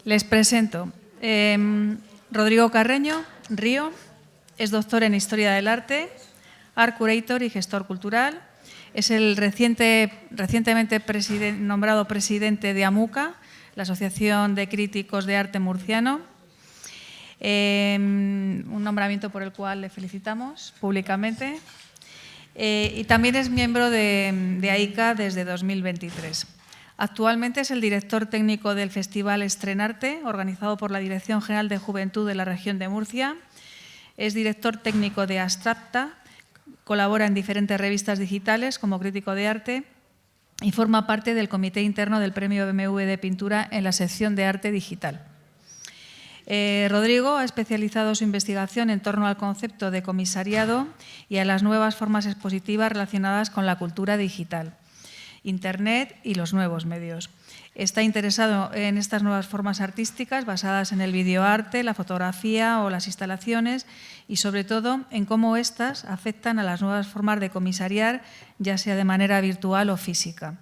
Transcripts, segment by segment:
Les presento. Rodrigo Carreño, Río, es doctor en Historia del Arte, Art Curator y gestor cultural. Es el recientemente nombrado presidente de AMUCA, la Asociación de Críticos de Arte Murciano. Un nombramiento por el cual le felicitamos públicamente. Y también es miembro de AICA desde 2023. Actualmente es el director técnico del Festival Estrenarte, organizado por la Dirección General de Juventud de la Región de Murcia. Es director técnico de Abstracta, colabora en diferentes revistas digitales como crítico de arte y forma parte del comité interno del Premio BMW de Pintura en la sección de arte digital. Rodrigo ha especializado su investigación en torno al concepto de comisariado y a las nuevas formas expositivas relacionadas con la cultura digital, Internet y los nuevos medios. Está interesado en estas nuevas formas artísticas basadas en el videoarte, la fotografía o las instalaciones y, sobre todo, en cómo éstas afectan a las nuevas formas de comisariar, ya sea de manera virtual o física.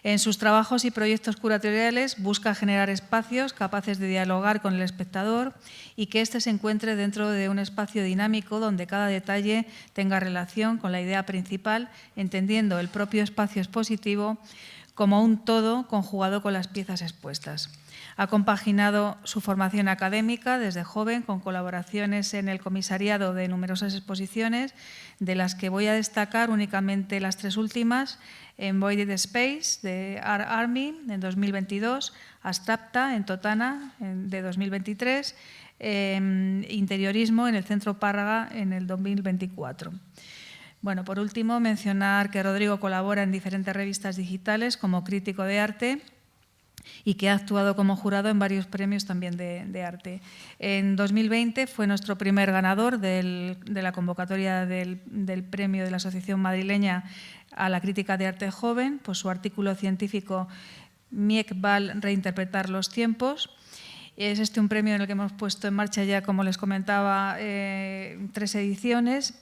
En sus trabajos y proyectos curatoriales busca generar espacios capaces de dialogar con el espectador y que éste se encuentre dentro de un espacio dinámico donde cada detalle tenga relación con la idea principal, entendiendo el propio espacio expositivo como un todo conjugado con las piezas expuestas. Ha compaginado su formación académica desde joven con colaboraciones en el comisariado de numerosas exposiciones, de las que voy a destacar únicamente las tres últimas: en Voided Space de Art Army en 2022, Abstracta en Totana de 2023, Interiorismo en el Centro Párraga en el 2024. Bueno, por último, mencionar que Rodrigo colabora en diferentes revistas digitales como crítico de arte y que ha actuado como jurado en varios premios también de arte. En 2020 fue nuestro primer ganador de la convocatoria del premio de la Asociación Madrileña a la Crítica de Arte Joven, por su artículo científico Miek Bal, Reinterpretar los tiempos. Es un premio en el que hemos puesto en marcha ya, como les comentaba, 3 ediciones,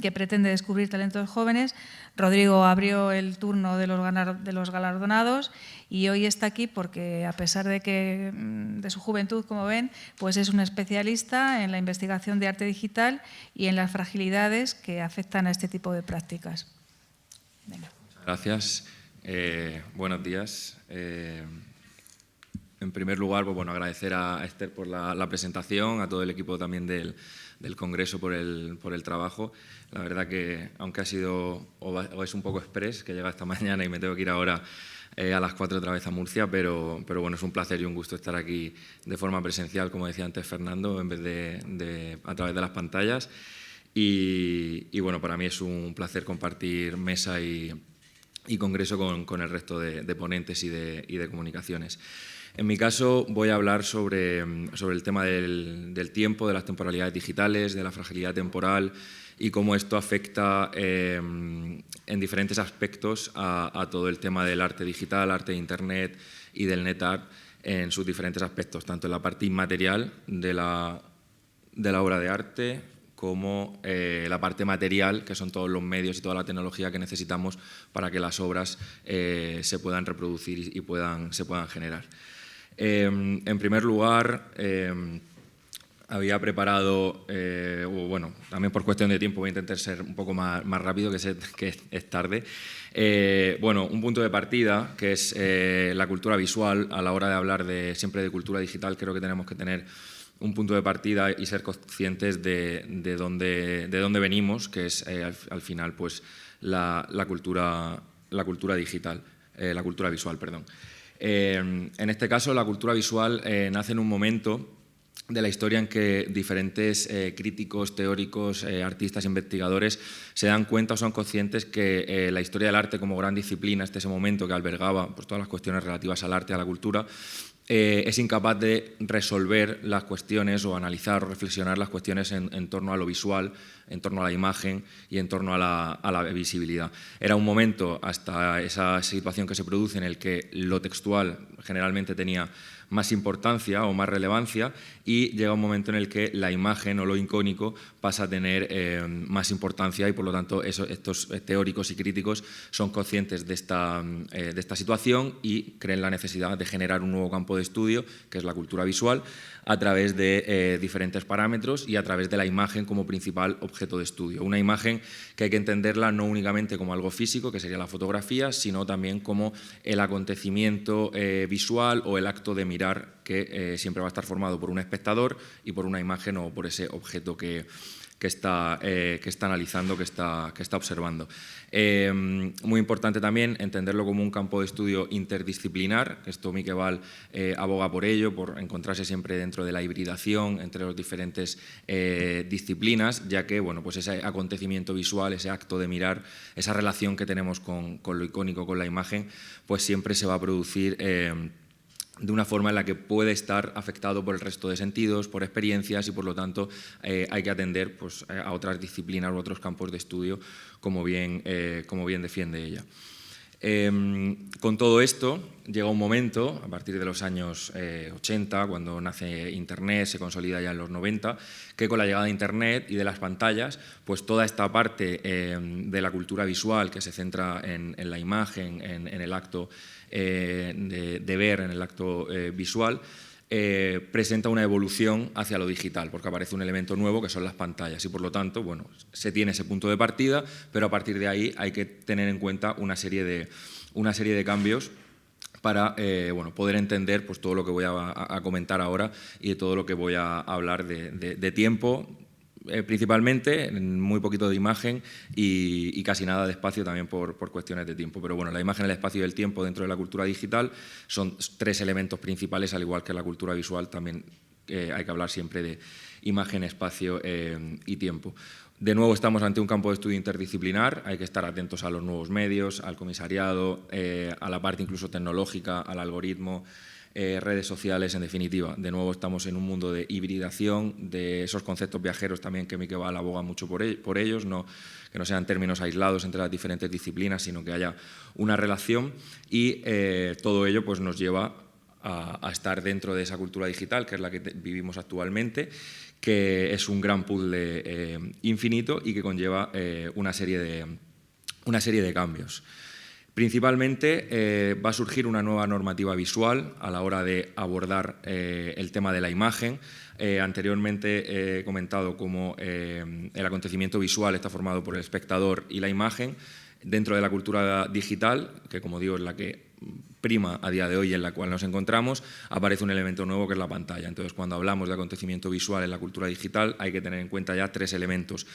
que pretende descubrir talentos jóvenes. Rodrigo abrió el turno de los galardonados y hoy está aquí porque, a pesar de su juventud, como ven, pues es un especialista en la investigación de arte digital y en las fragilidades que afectan a este tipo de prácticas. Venga. Gracias. Buenos días. En primer lugar, pues, bueno, agradecer a Esther por la presentación, a todo el equipo también del Congreso por el trabajo. La verdad que, aunque ha sido o es un poco express, que llega esta mañana y me tengo que ir ahora a las 4 otra vez a Murcia, pero bueno, es un placer y un gusto estar aquí de forma presencial, como decía antes Fernando, en vez de a través de las pantallas. Y bueno, para mí es un placer compartir mesa y congreso con el resto de ponentes y de comunicaciones. En mi caso voy a hablar sobre el tema del tiempo, de las temporalidades digitales, de la fragilidad temporal y cómo esto afecta en diferentes aspectos a todo el tema del arte digital, arte de Internet y del NetArt en sus diferentes aspectos, tanto en la parte inmaterial de la obra de arte como la parte material, que son todos los medios y toda la tecnología que necesitamos para que las obras se puedan reproducir y se puedan generar. En primer lugar, había preparado, bueno, también por cuestión de tiempo voy a intentar ser un poco más rápido, que es tarde. Bueno, un punto de partida, que es la cultura visual. A la hora de hablar siempre de cultura digital, creo que tenemos que tener un punto de partida y ser conscientes de dónde venimos, que es al final pues la cultura digital, la cultura visual, perdón. En este caso, la cultura visual nace en un momento de la historia en que diferentes críticos, teóricos, artistas, investigadores se dan cuenta o son conscientes que la historia del arte como gran disciplina, hasta ese momento que albergaba pues, todas las cuestiones relativas al arte, a la cultura, es incapaz de resolver las cuestiones o analizar o reflexionar las cuestiones en torno a lo visual, en torno a la imagen y en torno a la visibilidad. Era un momento, hasta esa situación que se produce, en el que lo textual generalmente tenía más importancia o más relevancia, y llega un momento en el que la imagen o lo icónico pasa a tener más importancia, y por lo tanto estos teóricos y críticos son conscientes de esta situación y creen la necesidad de generar un nuevo campo de de estudio, que es la cultura visual, a través de diferentes parámetros y a través de la imagen como principal objeto de estudio. Una imagen que hay que entenderla no únicamente como algo físico, que sería la fotografía, sino también como el acontecimiento visual o el acto de mirar, que siempre va a estar formado por un espectador y por una imagen o por ese objeto que está analizando, que está observando. Muy importante también entenderlo como un campo de estudio interdisciplinar. Esto Miquel Val aboga por ello, por encontrarse siempre dentro de la hibridación entre las diferentes disciplinas, ya que bueno, pues ese acontecimiento visual, ese acto de mirar, esa relación que tenemos con lo icónico, con la imagen, pues siempre se va a producir de una forma en la que puede estar afectado por el resto de sentidos, por experiencias, y por lo tanto hay que atender pues, a otras disciplinas u otros campos de estudio, como bien defiende ella. Con todo esto llega un momento, a partir de los años 80, cuando nace Internet, se consolida ya en los 90, que con la llegada de Internet y de las pantallas, pues toda esta parte de la cultura visual que se centra en la imagen, en el acto de ver, en el acto visual, presenta una evolución hacia lo digital, porque aparece un elemento nuevo que son las pantallas y por lo tanto bueno, se tiene ese punto de partida, pero a partir de ahí hay que tener en cuenta una serie de cambios para bueno, poder entender pues, todo lo que voy a comentar ahora y de todo lo que voy a hablar de tiempo, principalmente, muy poquito de imagen y casi nada de espacio también por cuestiones de tiempo. Pero bueno, la imagen, el espacio y el tiempo dentro de la cultura digital son tres elementos principales, al igual que la cultura visual también hay que hablar siempre de imagen, espacio y tiempo. De nuevo estamos ante un campo de estudio interdisciplinar, hay que estar atentos a los nuevos medios, al comisariado, a la parte incluso tecnológica, al algoritmo, redes sociales, en definitiva. De nuevo estamos en un mundo de hibridación, de esos conceptos viajeros también que Miquel Val aboga mucho por ellos, que no sean términos aislados entre las diferentes disciplinas, sino que haya una relación y todo ello pues, nos lleva a estar dentro de esa cultura digital, que es la que vivimos actualmente, que es un gran puzzle infinito y que conlleva una serie de cambios. Principalmente va a surgir una nueva normativa visual a la hora de abordar el tema de la imagen. Anteriormente he comentado cómo el acontecimiento visual está formado por el espectador y la imagen. Dentro de la cultura digital, que como digo es la que prima a día de hoy en la cual nos encontramos, aparece un elemento nuevo que es la pantalla. Entonces, cuando hablamos de acontecimiento visual en la cultura digital hay que tener en cuenta ya tres elementos.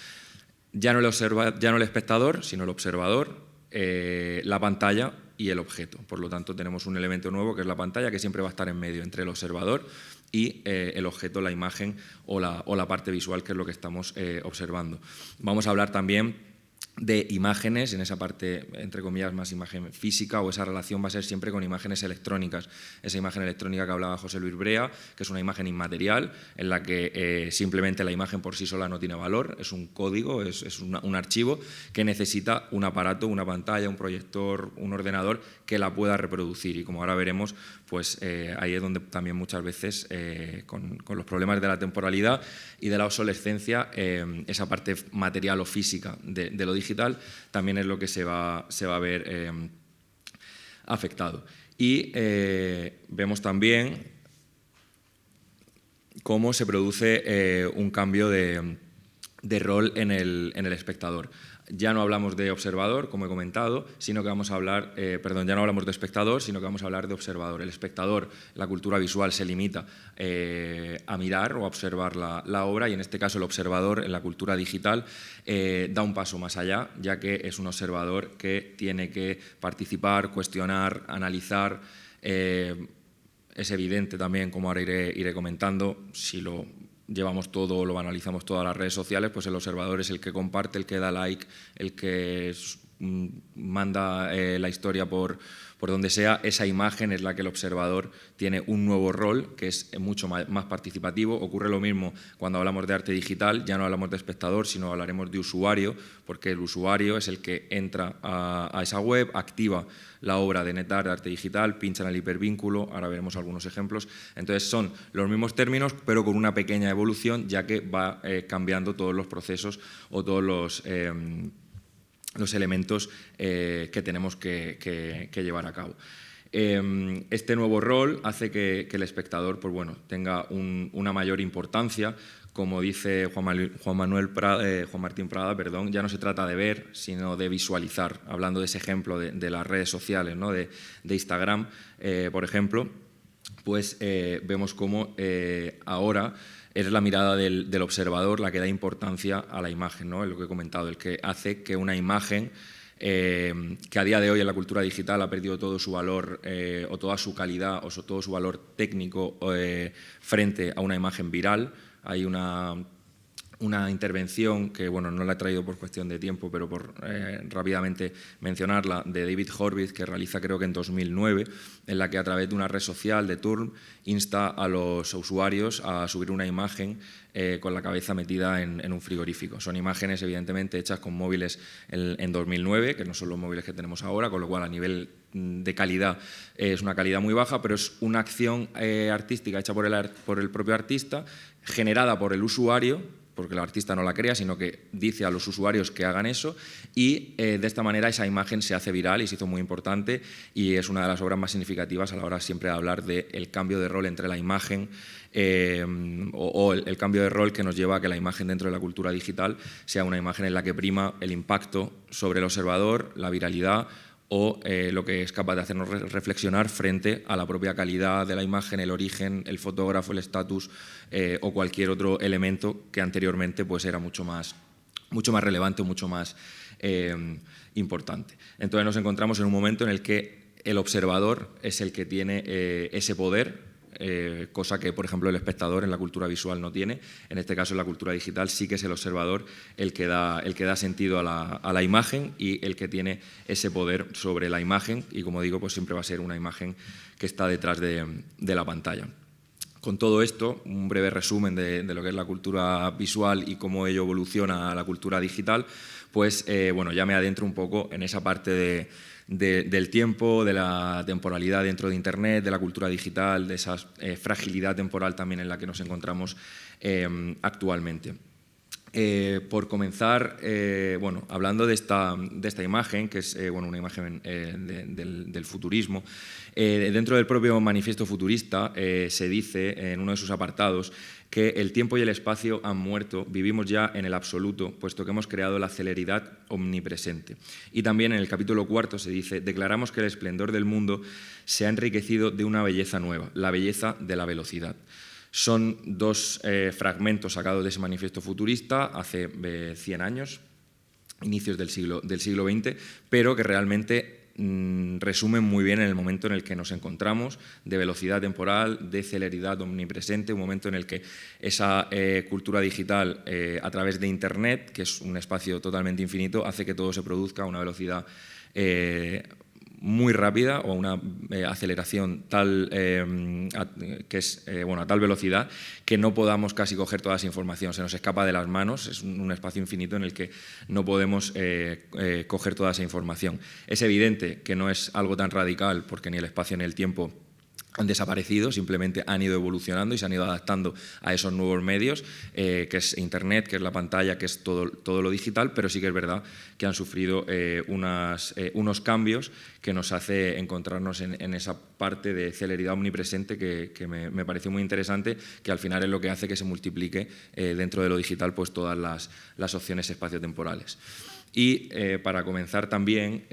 Ya no el espectador, sino el observador, la pantalla y el objeto. Por lo tanto, tenemos un elemento nuevo que es la pantalla, que siempre va a estar en medio entre el observador y el objeto, la imagen o la parte visual, que es lo que estamos observando. Vamos a hablar también de imágenes, en esa parte, entre comillas, más imagen física, o esa relación va a ser siempre con imágenes electrónicas. Esa imagen electrónica que hablaba José Luis Brea, que es una imagen inmaterial, en la que simplemente la imagen por sí sola no tiene valor, es un código, es un archivo que necesita un aparato, una pantalla, un proyector, un ordenador que la pueda reproducir. Y como ahora veremos, pues ahí es donde también muchas veces, con los problemas de la temporalidad y de la obsolescencia, esa parte material o física de lo digital también es lo que se va a ver afectado. Y vemos también cómo se produce un cambio de rol en el espectador. Ya no hablamos de observador, como he comentado, sino que vamos a hablar, ya no hablamos de espectador, sino que vamos a hablar de observador. El espectador, la cultura visual, se limita a mirar o a observar la obra, y en este caso el observador en la cultura digital da un paso más allá, ya que es un observador que tiene que participar, cuestionar, analizar. Es evidente también, como ahora iré comentando, si lo llevamos todo, lo analizamos todas las redes sociales, pues el observador es el que comparte, el que da like, el que manda la historia por donde sea. Esa imagen es la que el observador tiene un nuevo rol, que es mucho más participativo. Ocurre lo mismo cuando hablamos de arte digital, ya no hablamos de espectador, sino hablaremos de usuario, porque el usuario es el que entra a esa web, activa la obra de NetArt, de arte digital, pincha en el hipervínculo, ahora veremos algunos ejemplos. Entonces son los mismos términos, pero con una pequeña evolución, ya que va cambiando todos los procesos o todos los elementos que tenemos que llevar a cabo. Este nuevo rol hace que el espectador pues bueno, tenga una mayor importancia. Como dice Juan Martín Prada, perdón, ya no se trata de ver, sino de visualizar, hablando de ese ejemplo de las redes sociales, ¿no? de Instagram, por ejemplo, pues vemos cómo ahora es la mirada del observador la que da importancia a la imagen, ¿no? Es lo que he comentado, el que hace que una imagen que a día de hoy en la cultura digital ha perdido todo su valor o toda su calidad o todo su valor técnico frente a una imagen viral. Hay una intervención que, bueno, no la he traído por cuestión de tiempo, pero por rápidamente mencionarla, de David Horvitz, que realiza creo que en 2009, en la que a través de una red social de Turn insta a los usuarios a subir una imagen con la cabeza metida en un frigorífico. Son imágenes evidentemente hechas con móviles en 2009, que no son los móviles que tenemos ahora, con lo cual a nivel de calidad es una calidad muy baja, pero es una acción artística hecha por el propio artista, generada por el usuario, porque el artista no la crea, sino que dice a los usuarios que hagan eso, y de esta manera esa imagen se hace viral y se hizo muy importante, y es una de las obras más significativas a la hora siempre de hablar del cambio de rol entre la imagen o el cambio de rol que nos lleva a que la imagen dentro de la cultura digital sea una imagen en la que prima el impacto sobre el observador, la viralidad, o lo que es capaz de hacernos reflexionar frente a la propia calidad de la imagen, el origen, el fotógrafo, el estatus o cualquier otro elemento que anteriormente pues, era mucho más relevante o mucho más importante. Entonces nos encontramos en un momento en el que el observador es el que tiene ese poder, cosa que, por ejemplo, el espectador en la cultura visual no tiene. En este caso, en la cultura digital sí que es el observador el que da sentido a la imagen y el que tiene ese poder sobre la imagen, y como digo, pues siempre va a ser una imagen que está detrás de la pantalla. Con todo esto, un breve resumen de lo que es la cultura visual y cómo ello evoluciona a la cultura digital, pues bueno, ya me adentro un poco en esa parte del tiempo, de la temporalidad dentro de Internet, de la cultura digital, de esa fragilidad temporal también en la que nos encontramos actualmente. Por comenzar, bueno, hablando de esta imagen, que es bueno, una imagen del futurismo, dentro del propio manifiesto futurista se dice en uno de sus apartados que el tiempo y el espacio han muerto, vivimos ya en el absoluto, puesto que hemos creado la celeridad omnipresente. Y también en el capítulo 4 se dice: declaramos que el esplendor del mundo se ha enriquecido de una belleza nueva, la belleza de la velocidad. Son dos fragmentos sacados de ese manifiesto futurista hace 100 años, inicios del siglo XX, pero que realmente resumen muy bien en el momento en el que nos encontramos, de velocidad temporal, de celeridad omnipresente, un momento en el que esa cultura digital a través de Internet, que es un espacio totalmente infinito, hace que todo se produzca a una velocidad muy rápida o una aceleración tal que es bueno, a tal velocidad que no podamos casi coger toda esa información, se nos escapa de las manos, es un espacio infinito en el que no podemos coger toda esa información. Es evidente que no es algo tan radical porque ni el espacio ni el tiempo han desaparecido, simplemente han ido evolucionando y se han ido adaptando a esos nuevos medios, que es Internet, que es la pantalla, que es todo lo digital, pero sí que es verdad que han sufrido unos cambios que nos hace encontrarnos en esa parte de celeridad omnipresente que me pareció muy interesante, que al final es lo que hace que se multiplique dentro de lo digital pues todas las opciones espaciotemporales. Y para comenzar también,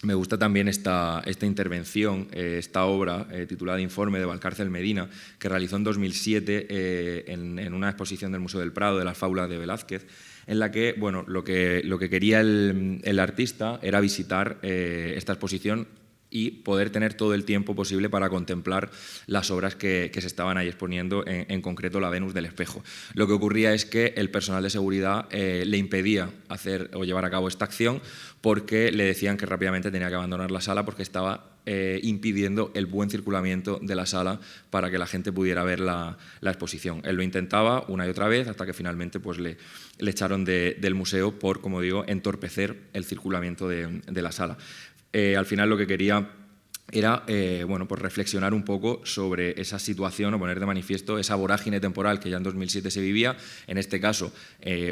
me gusta también esta intervención, esta obra titulada Informe de Valcárcel Medina, que realizó en 2007 en una exposición del Museo del Prado de las fábulas de Velázquez, en la que bueno, lo que quería el artista era visitar esta exposición y poder tener todo el tiempo posible para contemplar las obras que se estaban ahí exponiendo, en concreto la Venus del Espejo. Lo que ocurría es que el personal de seguridad le impedía hacer o llevar a cabo esta acción porque le decían que rápidamente tenía que abandonar la sala porque estaba impidiendo el buen circulamiento de la sala para que la gente pudiera ver la exposición. Él lo intentaba una y otra vez hasta que finalmente pues, le echaron del museo por, como digo, entorpecer el circulamiento de la sala. Al final lo que quería era bueno, pues reflexionar un poco sobre esa situación o poner de manifiesto esa vorágine temporal que ya en 2007 se vivía, en este caso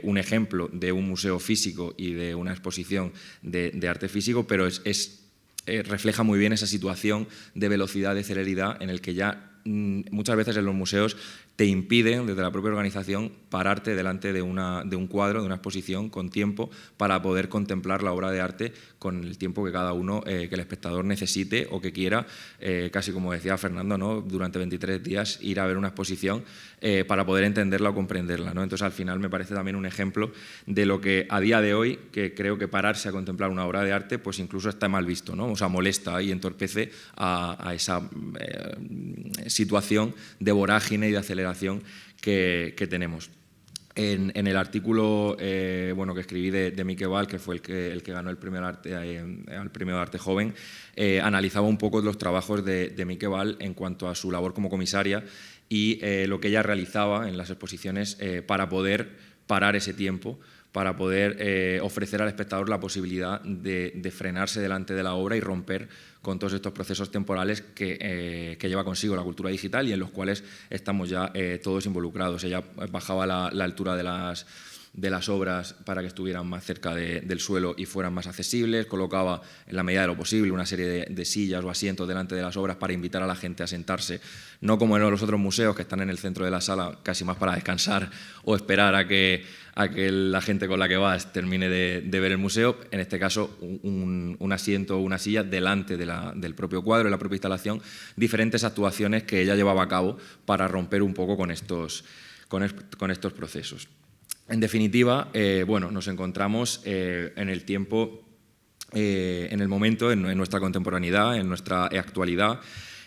un ejemplo de un museo físico y de una exposición de arte físico, pero es refleja muy bien esa situación de velocidad, de celeridad, en el que ya muchas veces en los museos te impiden, desde la propia organización, pararte delante de un cuadro, de una exposición, con tiempo, para poder contemplar la obra de arte con el tiempo que cada uno, que el espectador necesite o que quiera, casi como decía Fernando, ¿no? Durante 23 días ir a ver una exposición para poder entenderla o comprenderla, ¿no? Entonces, al final, me parece también un ejemplo de lo que a día de hoy, que creo que pararse a contemplar una obra de arte, pues incluso está mal visto, ¿no? O sea, molesta y entorpece a esa situación de vorágine y de aceleración que tenemos. En el artículo bueno, que escribí de Miquel Val, que fue el que ganó el premio al premio de arte joven, analizaba un poco los trabajos de Miquel Val en cuanto a su labor como comisaria y lo que ella realizaba en las exposiciones para poder parar ese tiempo, para poder ofrecer al espectador la posibilidad de frenarse delante de la obra y romper con todos estos procesos temporales que lleva consigo la cultura digital y en los cuales estamos ya todos involucrados. Ella bajaba la altura de las obras para que estuvieran más cerca del suelo y fueran más accesibles, colocaba en la medida de lo posible una serie de sillas o asientos delante de las obras para invitar a la gente a sentarse, no como en los otros museos que están en el centro de la sala casi más para descansar o esperar a que la gente con la que vas termine de ver el museo. En este caso, un asiento o una silla delante del propio cuadro, de la propia instalación, diferentes actuaciones que ella llevaba a cabo para romper un poco con estos procesos. En definitiva, bueno, nos encontramos en el tiempo, en el momento, en nuestra contemporaneidad, en nuestra actualidad,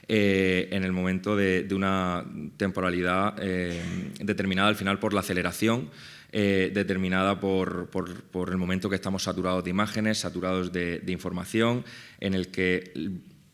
en el momento de una temporalidad determinada al final por la aceleración, determinada por el momento que estamos saturados de imágenes, saturados de información, en el que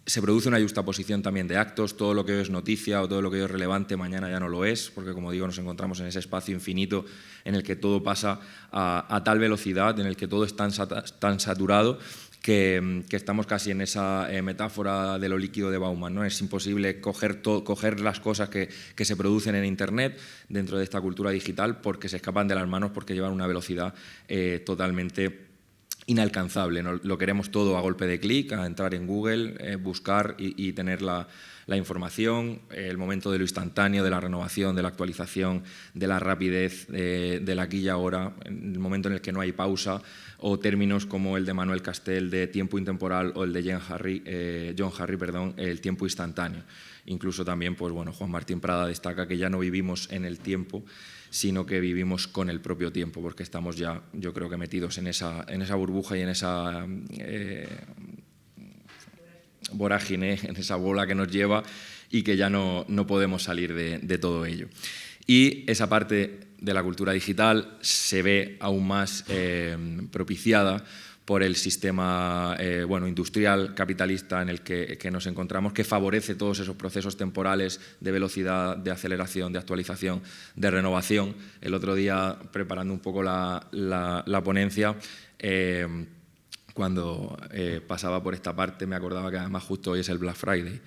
se produce una justaposición también de actos, todo lo que hoy es noticia o todo lo que hoy es relevante mañana ya no lo es, porque como digo nos encontramos en ese espacio infinito en el que todo pasa a tal velocidad, en el que todo es tan saturado que estamos casi en esa metáfora de lo líquido de Bauman, ¿no? Es imposible coger las cosas que se producen en Internet dentro de esta cultura digital porque se escapan de las manos, porque llevan una velocidad totalmente inalcanzable, ¿no? Lo queremos todo a golpe de clic, a entrar en Google, buscar y tener la información, el momento de lo instantáneo, de la renovación, de la actualización, de la rapidez, del aquí y ahora, el momento en el que no hay pausa, o términos como el de Manuel Castell de tiempo intemporal o el de John Harry, el tiempo instantáneo. Incluso también, pues bueno, Juan Martín Prada destaca que ya no vivimos en el tiempo, sino que vivimos con el propio tiempo, porque estamos ya, yo creo que metidos en esa burbuja y en esa vorágine, en esa bola que nos lleva y que ya no podemos salir de todo ello. Y esa parte de la cultura digital se ve aún más propiciada por el sistema bueno, industrial, capitalista en el que nos encontramos, que favorece todos esos procesos temporales de velocidad, de aceleración, de actualización, de renovación. El otro día, preparando un poco la ponencia, cuando pasaba por esta parte, me acordaba que además justo hoy es el Black Friday,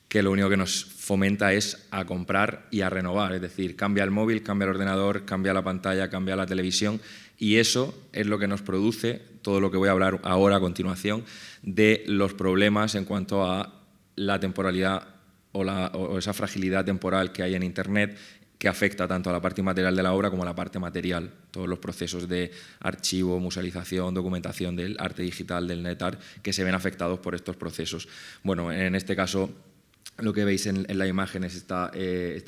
que lo único que nos fomenta es a comprar y a renovar, es decir, cambia el móvil, cambia el ordenador, cambia la pantalla, cambia la televisión, y eso es lo que nos produce todo lo que voy a hablar ahora a continuación de los problemas en cuanto a la temporalidad o esa fragilidad temporal que hay en Internet, que afecta tanto a la parte inmaterial de la obra como a la parte material, todos los procesos de archivo, musealización, documentación del arte digital, del NetArt, que se ven afectados por estos procesos. Bueno, en este caso, lo que veis en la imagen es esta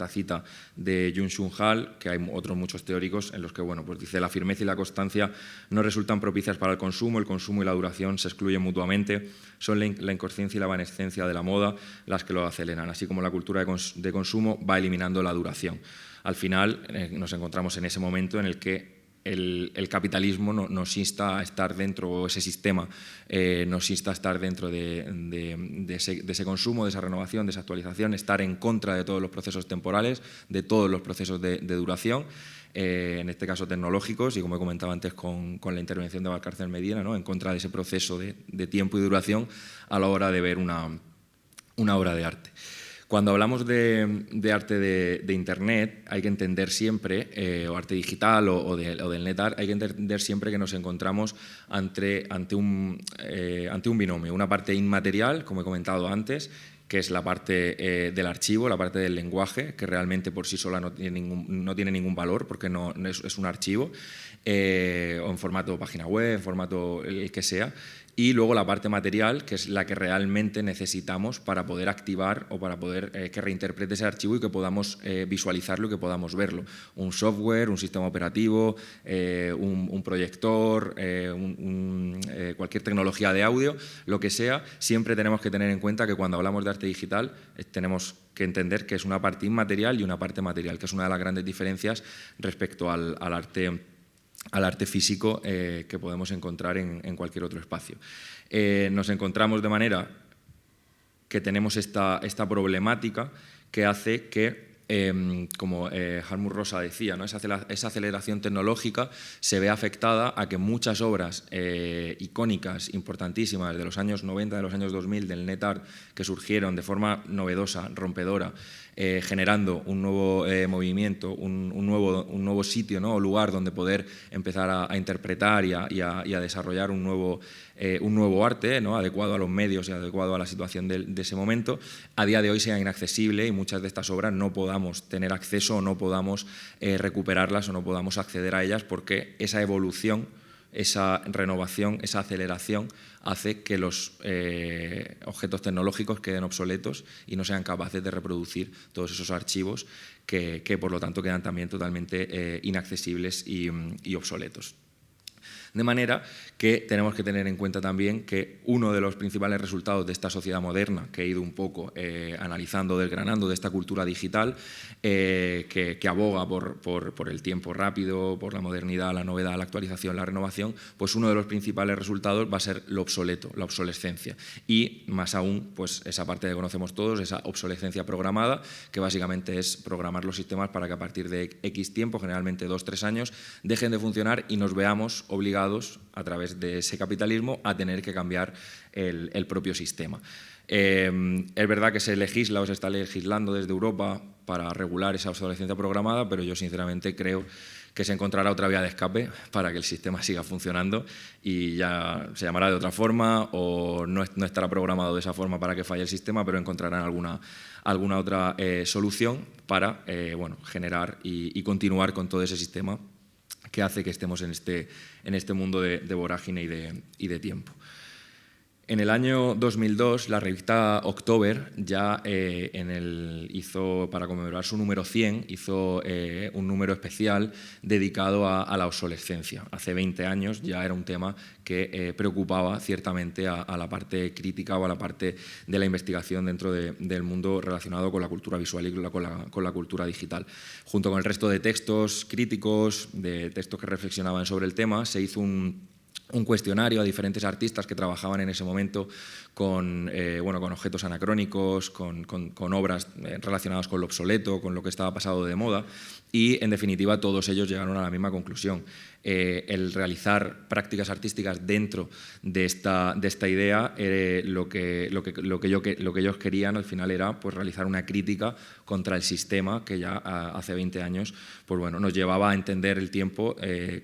cita de Byung-Chul Han, que hay otros muchos teóricos en los que, bueno, pues dice: la firmeza y la constancia no resultan propicias para el consumo y la duración se excluyen mutuamente, son la inconsciencia y la evanescencia de la moda las que lo aceleran, así como la cultura de consumo va eliminando la duración. Al final nos encontramos en ese momento en el que el capitalismo nos insta a estar dentro, o ese sistema nos insta a estar dentro de ese consumo, de esa renovación, de esa actualización, estar en contra de todos los procesos temporales, de todos los procesos de duración, en este caso tecnológicos, y como he comentado antes con la intervención de Valcárcel Medina, ¿no? En contra de ese proceso de tiempo y duración a la hora de ver una obra de arte. Cuando hablamos de arte de Internet, hay que entender siempre, o arte digital o del NetArt, hay que entender siempre que nos encontramos ante un binomio, una parte inmaterial, como he comentado antes, que es la parte del archivo, la parte del lenguaje, que realmente por sí sola no tiene ningún valor, porque no es un archivo, o en formato página web, en formato el que sea. Y luego la parte material, que es la que realmente necesitamos para poder activar o para poder que reinterprete ese archivo y que podamos visualizarlo y que podamos verlo. Un software, un sistema operativo, un proyector, cualquier tecnología de audio, lo que sea, siempre tenemos que tener en cuenta que cuando hablamos de arte digital tenemos que entender que es una parte inmaterial y una parte material, que es una de las grandes diferencias respecto al arte físico que podemos encontrar en cualquier otro espacio. Nos encontramos de manera que tenemos esta problemática que hace que, como Hartmut Rosa decía, ¿no? esa aceleración tecnológica se ve afectada a que muchas obras icónicas, importantísimas, de los años 90, de los años 2000, del NetArt, que surgieron de forma novedosa, rompedora, generando un nuevo movimiento, un nuevo sitio, ¿no? o lugar donde poder empezar a interpretar y a desarrollar un nuevo arte, ¿no? adecuado a los medios y adecuado a la situación de ese momento, a día de hoy sea inaccesible y muchas de estas obras no podamos tener acceso o no podamos recuperarlas o no podamos acceder a ellas porque esa evolución, esa renovación, esa aceleración hace que los objetos tecnológicos queden obsoletos y no sean capaces de reproducir todos esos archivos que por lo tanto quedan también totalmente inaccesibles y obsoletos. De manera que tenemos que tener en cuenta también que uno de los principales resultados de esta sociedad moderna, que he ido un poco analizando, desgranando, de esta cultura digital, que aboga por el tiempo rápido, por la modernidad, la novedad, la actualización, la renovación, pues uno de los principales resultados va a ser lo obsoleto, la obsolescencia. Y más aún, pues esa parte que conocemos todos, esa obsolescencia programada, que básicamente es programar los sistemas para que a partir de X tiempo, generalmente 2-3 años, dejen de funcionar y nos veamos obligados a través de ese capitalismo a tener que cambiar el propio sistema. Es verdad que se legisla o se está legislando desde Europa para regular esa obsolescencia programada, pero yo sinceramente creo que se encontrará otra vía de escape para que el sistema siga funcionando y ya se llamará de otra forma o no estará programado de esa forma para que falle el sistema, pero encontrarán alguna otra solución para generar y continuar con todo ese sistema que hace que estemos en este mundo de vorágine y de tiempo. En el año 2002, la revista October ya hizo, para conmemorar su número 100, hizo un número especial dedicado a la obsolescencia. Hace 20 años ya era un tema que preocupaba ciertamente a la parte crítica o a la parte de la investigación dentro del mundo relacionado con la cultura visual y con la cultura digital. Junto con el resto de textos críticos, de textos que reflexionaban sobre el tema, se hizo un cuestionario a diferentes artistas que trabajaban en ese momento con objetos anacrónicos, con obras relacionadas con lo obsoleto, con lo que estaba pasado de moda y, en definitiva, todos ellos llegaron a la misma conclusión. El realizar prácticas artísticas dentro de esta idea, lo que ellos querían al final era pues, realizar una crítica contra el sistema que ya hace 20 años pues, nos llevaba a entender el tiempo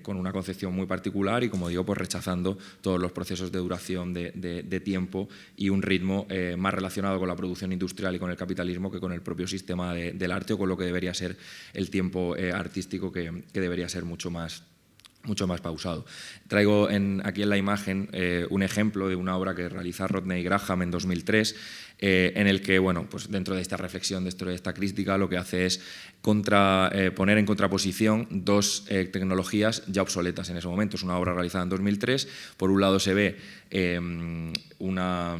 con una concepción muy particular y, como digo, pues, rechazando todos los procesos de duración de tiempo y un ritmo más relacionado con la producción industrial y con el capitalismo que con el propio sistema del arte o con lo que debería ser el tiempo artístico que debería ser mucho más pausado. Traigo aquí en la imagen un ejemplo de una obra que realiza Rodney Graham en 2003, en el que, pues dentro de esta reflexión, dentro de esta crítica, lo que hace es poner en contraposición dos tecnologías ya obsoletas en ese momento. Es una obra realizada en 2003. Por un lado se ve una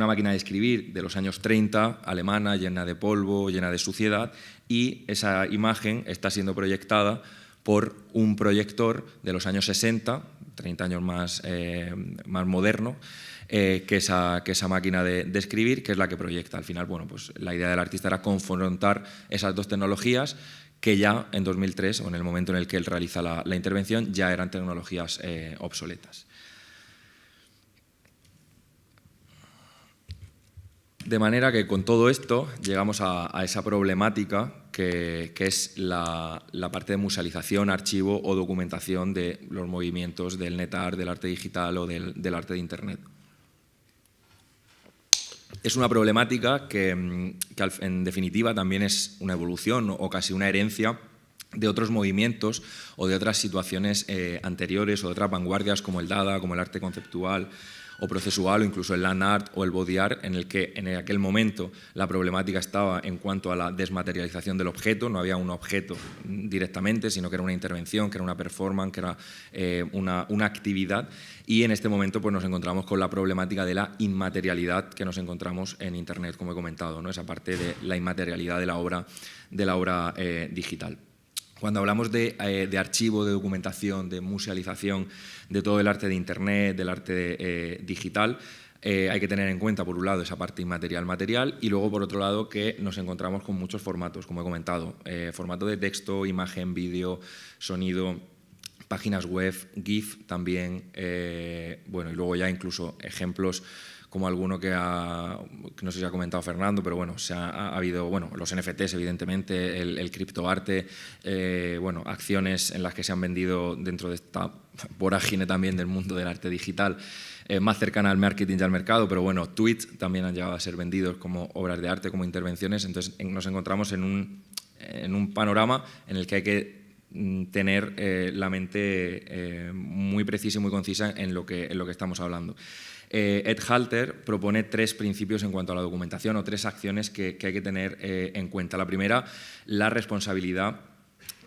máquina de escribir de los años 30, alemana, llena de polvo, llena de suciedad, y esa imagen está siendo proyectada por un proyector de los años 60, 30 años más moderno, que esa máquina de escribir, que es la que proyecta. Al final, pues la idea del artista era confrontar esas dos tecnologías que ya en 2003, o en el momento en el que él realiza la intervención, ya eran tecnologías obsoletas. De manera que con todo esto llegamos a esa problemática que es la parte de musealización, archivo o documentación de los movimientos del NetArt, del arte digital o del arte de Internet. Es una problemática que en definitiva también es una evolución o casi una herencia de otros movimientos o de otras situaciones anteriores o de otras vanguardias como el Dada, como el arte conceptual o procesual o incluso el land art o el body art, en el que en aquel momento la problemática estaba en cuanto a la desmaterialización del objeto, no había un objeto directamente, sino que era una intervención, que era una performance, que era una actividad, y en este momento pues, nos encontramos con la problemática de la inmaterialidad que nos encontramos en Internet, como he comentado, ¿no? Esa parte de la inmaterialidad de la obra digital. Cuando hablamos de archivo, de documentación, de musealización de todo el arte de Internet, del arte digital, hay que tener en cuenta, por un lado, esa parte inmaterial-material y luego, por otro lado, que nos encontramos con muchos formatos, como he comentado, formato de texto, imagen, vídeo, sonido, páginas web, GIF también, bueno, y luego ya incluso ejemplos como alguno que no sé si ha comentado Fernando, pero bueno, ha habido bueno, los NFTs, evidentemente, el criptoarte, bueno, acciones en las que se han vendido dentro de esta vorágine también del mundo del arte digital, más cercana al marketing y al mercado, pero bueno, tweets también han llegado a ser vendidos como obras de arte, como intervenciones, entonces nos encontramos en un panorama en el que hay que tener la mente muy precisa y muy concisa en lo que estamos hablando. Ed Halter propone 3 principios en cuanto a la documentación o 3 acciones que hay que tener en cuenta. La primera, la responsabilidad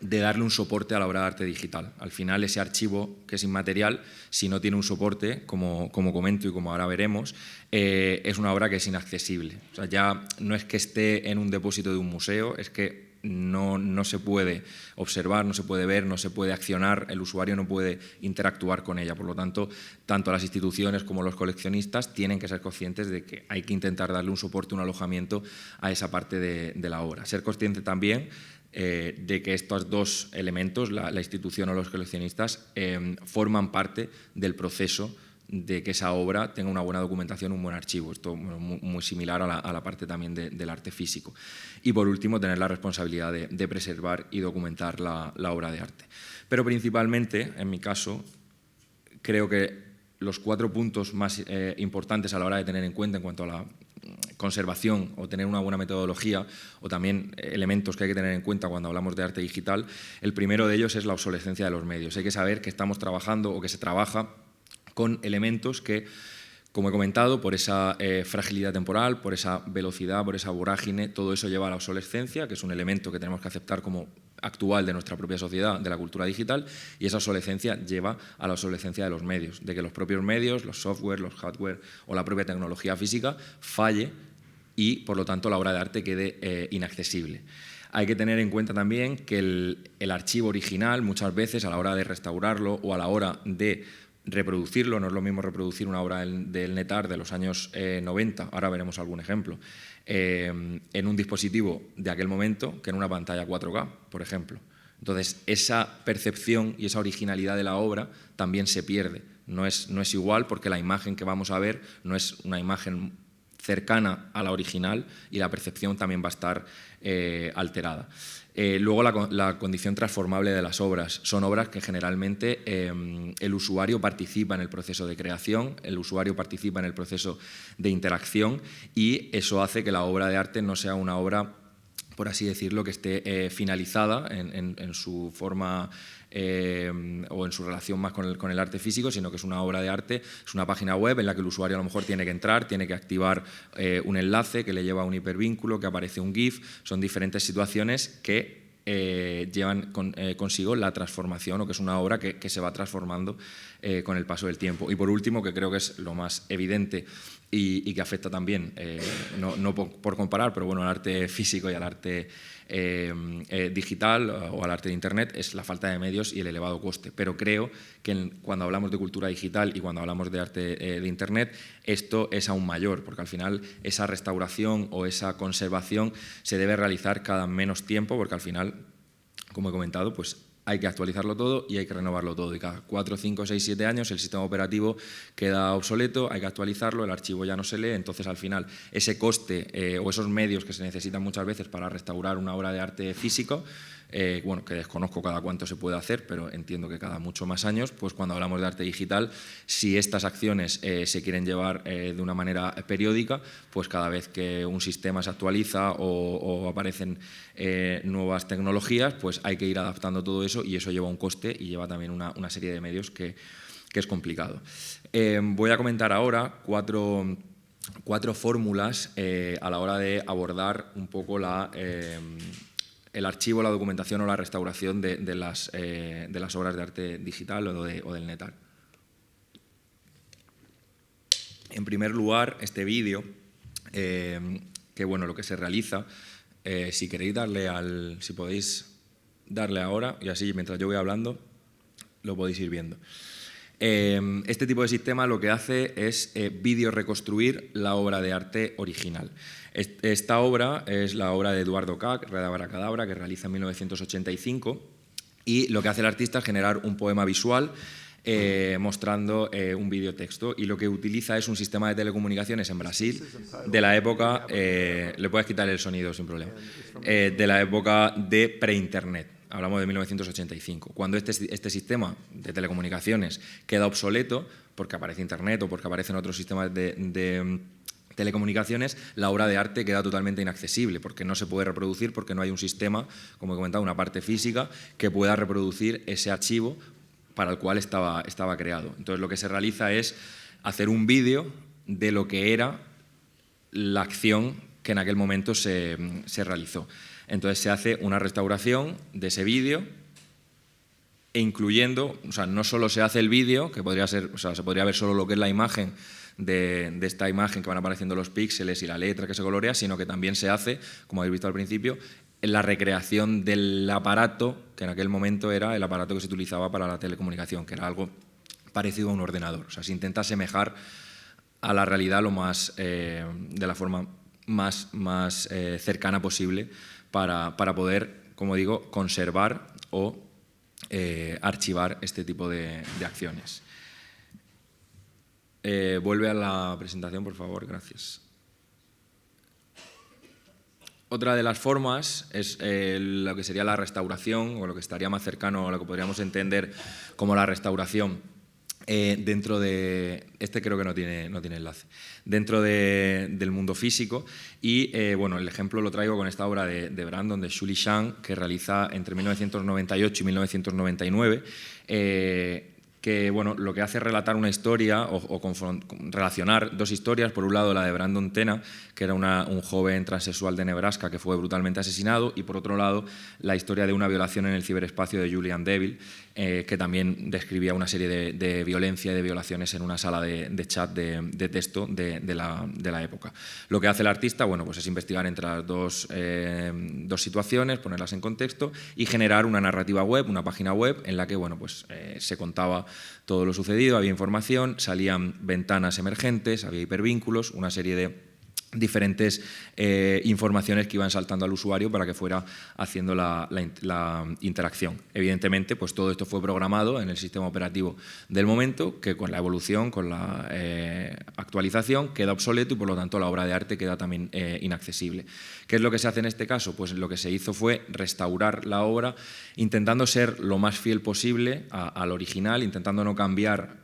de darle un soporte a la obra de arte digital. Al final, ese archivo que es inmaterial, si no tiene un soporte, como comento y como ahora veremos, es una obra que es inaccesible. O sea, ya no es que esté en un depósito de un museo, es que no se puede observar, no se puede ver, no se puede accionar, el usuario no puede interactuar con ella. Por lo tanto, tanto las instituciones como los coleccionistas tienen que ser conscientes de que hay que intentar darle un soporte, un alojamiento a esa parte de la obra. Ser consciente también de que estos 2 elementos, la institución o los coleccionistas, forman parte del proceso de que esa obra tenga una buena documentación, un buen archivo. Esto bueno, muy similar a la parte también del arte físico. Y por último, tener la responsabilidad de preservar y documentar la obra de arte. Pero principalmente, en mi caso, creo que los 4 puntos más importantes a la hora de tener en cuenta en cuanto a la conservación o tener una buena metodología o también elementos que hay que tener en cuenta cuando hablamos de arte digital, el primero de ellos es la obsolescencia de los medios. Hay que saber que estamos trabajando o que se trabaja con elementos que, como he comentado, por esa fragilidad temporal, por esa velocidad, por esa vorágine, todo eso lleva a la obsolescencia, que es un elemento que tenemos que aceptar como actual de nuestra propia sociedad, de la cultura digital, y esa obsolescencia lleva a la obsolescencia de los medios, de que los propios medios, los software, los hardware o la propia tecnología física falle y, por lo tanto, la obra de arte quede inaccesible. Hay que tener en cuenta también que el archivo original, muchas veces, a la hora de restaurarlo o a la hora de reproducirlo, no es lo mismo reproducir una obra del NetArt de los años 90, ahora veremos algún ejemplo, en un dispositivo de aquel momento que en una pantalla 4K, por ejemplo. Entonces, esa percepción y esa originalidad de la obra también se pierde. No es igual porque la imagen que vamos a ver no es una imagen cercana a la original y la percepción también va a estar alterada. Luego la condición transformable de las obras. Son obras que generalmente el usuario participa en el proceso de creación, el usuario participa en el proceso de interacción y eso hace que la obra de arte no sea una obra, por así decirlo, que esté finalizada en su forma o en su relación más con el arte físico, sino que es una obra de arte, es una página web en la que el usuario a lo mejor tiene que entrar, tiene que activar un enlace que le lleva a un hipervínculo, que aparece un GIF. Son diferentes situaciones que llevan consigo la transformación, o que es una obra que se va transformando con el paso del tiempo. Y por último, que creo que es lo más evidente y que afecta también, no por comparar, pero bueno, al arte físico y al arte digital o al arte de Internet, es la falta de medios y el elevado coste. Pero creo que cuando hablamos de cultura digital y cuando hablamos de arte de Internet, esto es aún mayor, porque al final esa restauración o esa conservación se debe realizar cada menos tiempo, porque al final, como he comentado, pues hay que actualizarlo todo y hay que renovarlo todo. Y cada 4, 5, 6, 7 años el sistema operativo queda obsoleto, hay que actualizarlo, el archivo ya no se lee, entonces al final ese coste o esos medios que se necesitan muchas veces para restaurar una obra de arte físico, bueno, que desconozco cada cuánto se puede hacer, pero entiendo que cada mucho más años, pues cuando hablamos de arte digital, si estas acciones se quieren llevar de una manera periódica, pues cada vez que un sistema se actualiza o aparecen nuevas tecnologías, pues hay que ir adaptando todo eso y eso lleva un coste y lleva también una serie de medios que es complicado. Voy a comentar ahora cuatro fórmulas a la hora de abordar un poco el archivo, la documentación o la restauración de las obras de arte digital o del NetArt. En primer lugar, este vídeo, que bueno, lo que se realiza, si queréis si podéis darle ahora, y así mientras yo voy hablando, lo podéis ir viendo. Este tipo de sistema lo que hace es vídeo reconstruir la obra de arte original. Esta obra es la obra de Eduardo Kac, Red Abracadabra, que realiza en 1985, y lo que hace el artista es generar un poema visual mostrando un videotexto, y lo que utiliza es un sistema de telecomunicaciones en Brasil de la época, le puedes quitar el sonido sin problema, de la época de pre-internet. Hablamos de 1985, cuando este sistema de telecomunicaciones queda obsoleto porque aparece Internet o porque aparecen otros sistemas de telecomunicaciones, la obra de arte queda totalmente inaccesible porque no se puede reproducir, porque no hay un sistema, como he comentado, una parte física que pueda reproducir ese archivo para el cual estaba creado. Entonces lo que se realiza es hacer un vídeo de lo que era la acción que en aquel momento se realizó. Entonces se hace una restauración de ese vídeo e incluyendo, o sea, no solo se hace el vídeo, que podría ser, o sea, se podría ver solo lo que es la imagen de esta imagen que van apareciendo los píxeles y la letra que se colorea, sino que también se hace, como habéis visto al principio, la recreación del aparato, que en aquel momento era el aparato que se utilizaba para la telecomunicación, que era algo parecido a un ordenador. O sea, se intenta asemejar a la realidad lo más, de la forma más cercana posible para poder, como digo, conservar o archivar este tipo de acciones. Vuelve a la presentación, por favor, gracias. Otra de las formas es lo que sería la restauración, o lo que estaría más cercano a lo que podríamos entender como la restauración dentro de... Este creo que no tiene enlace. Dentro del mundo físico. Y bueno, el ejemplo lo traigo con esta obra de Brandon, de Xu Lishang, que realiza entre 1998 y 1999, que bueno, lo que hace es relatar una historia o relacionar dos historias. Por un lado, la de Brandon Tena, que era un joven transexual de Nebraska que fue brutalmente asesinado, y por otro lado, la historia de una violación en el ciberespacio de Julian Devil, que también describía una serie de violencia y de violaciones en una sala de chat de texto de la época. Lo que hace el artista, bueno, pues es investigar entre las dos situaciones, ponerlas en contexto y generar una narrativa web, una página web en la que, bueno, pues se contaba todo lo sucedido, había información, salían ventanas emergentes, había hipervínculos, una serie de diferentes informaciones que iban saltando al usuario para que fuera haciendo la interacción. Evidentemente, pues todo esto fue programado en el sistema operativo del momento, que con la evolución, con la actualización, queda obsoleto y por lo tanto la obra de arte queda también inaccesible. ¿Qué es lo que se hace en este caso? Pues lo que se hizo fue restaurar la obra intentando ser lo más fiel posible al original, intentando no cambiar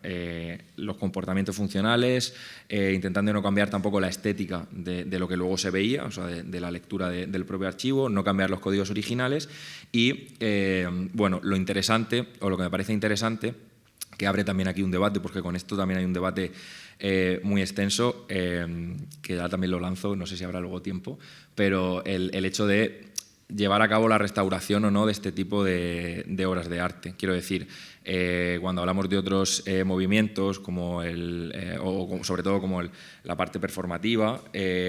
los comportamientos funcionales, intentando no cambiar tampoco la estética de lo que luego se veía, o sea, de la lectura del propio archivo, no cambiar los códigos originales y, bueno, lo interesante, o lo que me parece interesante, que abre también aquí un debate, porque con esto también hay un debate muy extenso, que ya también lo lanzo, no sé si habrá luego tiempo, pero el hecho de llevar a cabo la restauración o no de este tipo de obras de arte. Quiero decir, cuando hablamos de otros movimientos, como o sobre todo como la parte performativa